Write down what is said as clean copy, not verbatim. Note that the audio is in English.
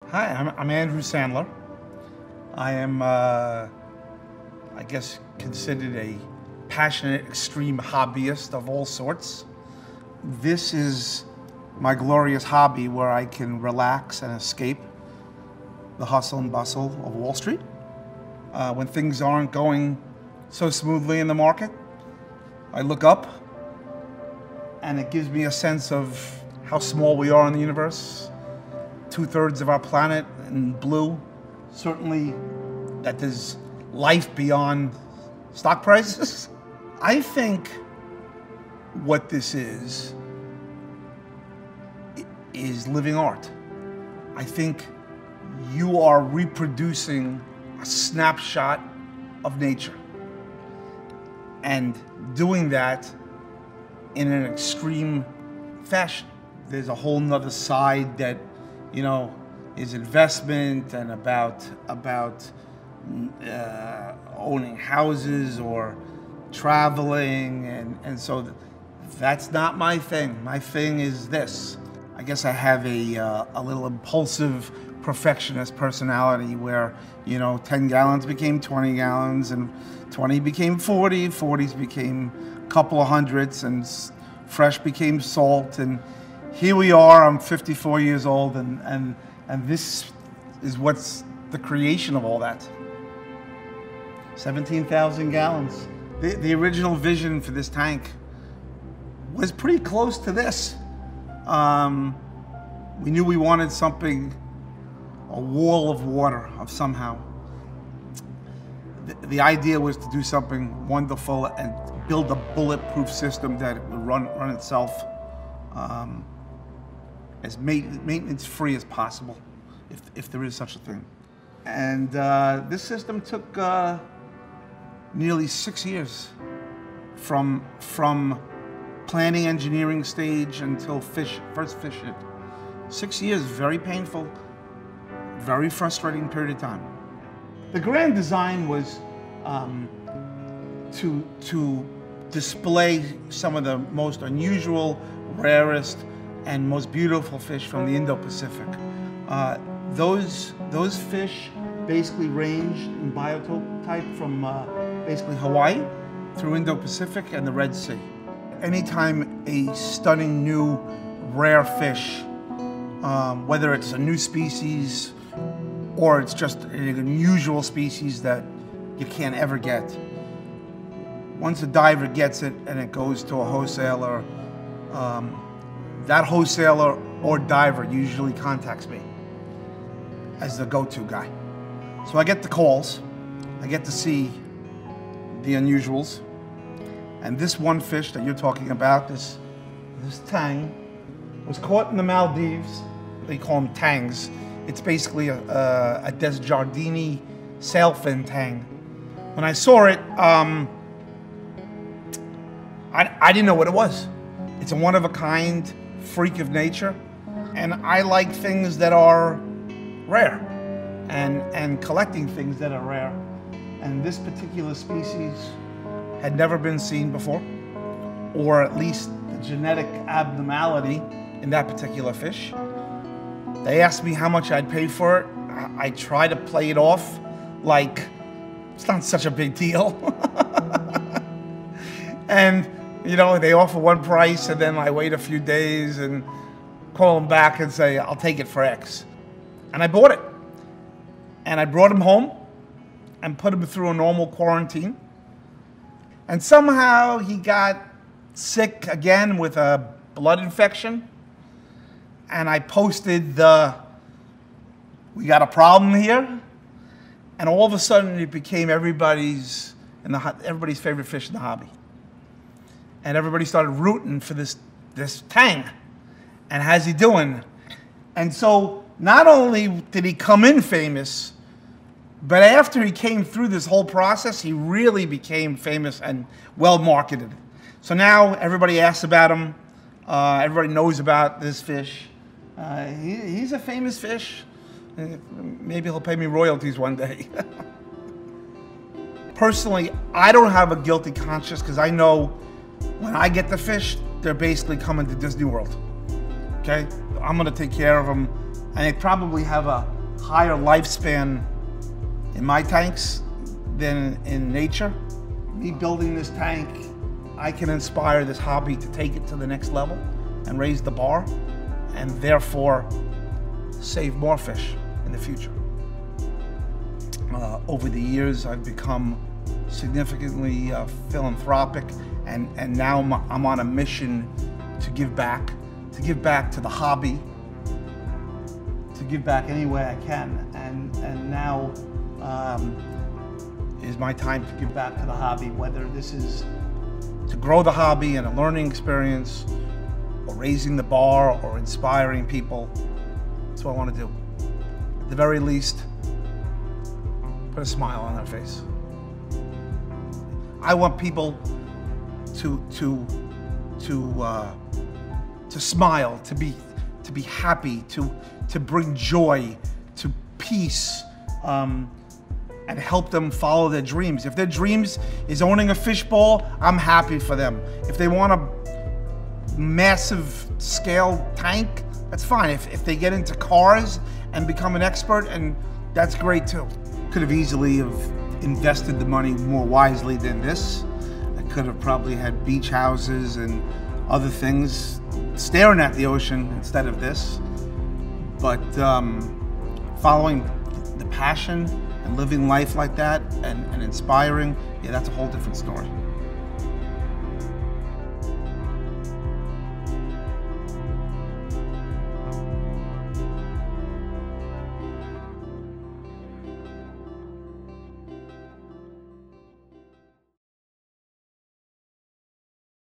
Hi, I'm Andrew Sandler. I am, I guess, considered a passionate, extreme hobbyist of all sorts. This is my glorious hobby where I can relax and escape the hustle and bustle of Wall Street. When things aren't going so smoothly in the market, I look up and it gives me a sense of how small we are in the universe. 2/3 of our planet in blue. Certainly that there's life beyond stock prices. I think what this is living art. I think you are reproducing a snapshot of nature and doing that in an extreme fashion. There's a whole nother side that, you know, is investment and about owning houses or traveling, and so that's not my thing. My thing is this. I guess I have a little impulsive perfectionist personality where, you know, 10 gallons became 20 gallons and 20 became 40, 40s became a couple of hundreds, and fresh became salt, and here we are. I'm 54 years old, and this is what's the creation of all that. 17,000 gallons. The original vision for this tank was pretty close to this. We knew we wanted something, a wall of water of somehow. The idea was to do something wonderful and build a bulletproof system that it would run itself. As maintenance-free as possible, if there is such a thing. And this system took nearly 6 years from planning, engineering stage until first fish hit. 6 years, very painful, very frustrating period of time. The grand design was to display some of the most unusual, rarest, and most beautiful fish from the Indo-Pacific. Those fish basically range in biotope type from basically Hawaii through Indo-Pacific and the Red Sea. Anytime a stunning new rare fish, whether it's a new species or it's just an unusual species that you can't ever get, once a diver gets it and it goes to a wholesaler, that wholesaler or diver usually contacts me as the go-to guy. So I get the calls, I get to see the unusuals, and this one fish that you're talking about, this tang, was caught in the Maldives. They call them tangs. It's basically a Desjardins sailfin tang. When I saw it, I didn't know what it was. It's a one-of-a-kind freak of nature, and I like things that are rare and collecting things that are rare, and this particular species had never been seen before, or at least the genetic abnormality in that particular fish. They asked me how much I'd pay for it. I try to play it off like it's not such a big deal. And you know, they offer one price, and then I wait a few days and call them back and say, I'll take it for X. And I bought it. And I brought him home and put him through a normal quarantine. And somehow he got sick again with a blood infection. And I posted we got a problem here. And all of a sudden it became everybody's favorite fish in the hobby. And everybody started rooting for this tang. And how's he doing? And so not only did he come in famous, but after he came through this whole process, he really became famous and well marketed. So now everybody asks about him. Everybody knows about this fish. He's a famous fish. Maybe he'll pay me royalties one day. Personally, I don't have a guilty conscience because I know when I get the fish, they're basically coming to Disney World. Okay? I'm gonna take care of them and they probably have a higher lifespan in my tanks than in nature. Me building this tank, I can inspire this hobby to take it to the next level and raise the bar, and therefore save more fish in the future. Over the years, I've become significantly philanthropic, and now I'm on a mission to give back to the hobby, to give back any way I can, and now is my time to give back to the hobby, whether this is to grow the hobby and a learning experience, or raising the bar, or inspiring people. That's what I want to do. At the very least, put a smile on their face. I want people to smile, to be happy, to bring joy, to peace, and help them follow their dreams. If their dreams is owning a fishbowl, I'm happy for them. If they want a massive scale tank, that's fine. If they get into cars and become an expert, and that's great too. Could have easily have invested the money more wisely than this. I could have probably had beach houses and other things staring at the ocean instead of this. But following the passion and living life like that and inspiring, yeah, that's a whole different story.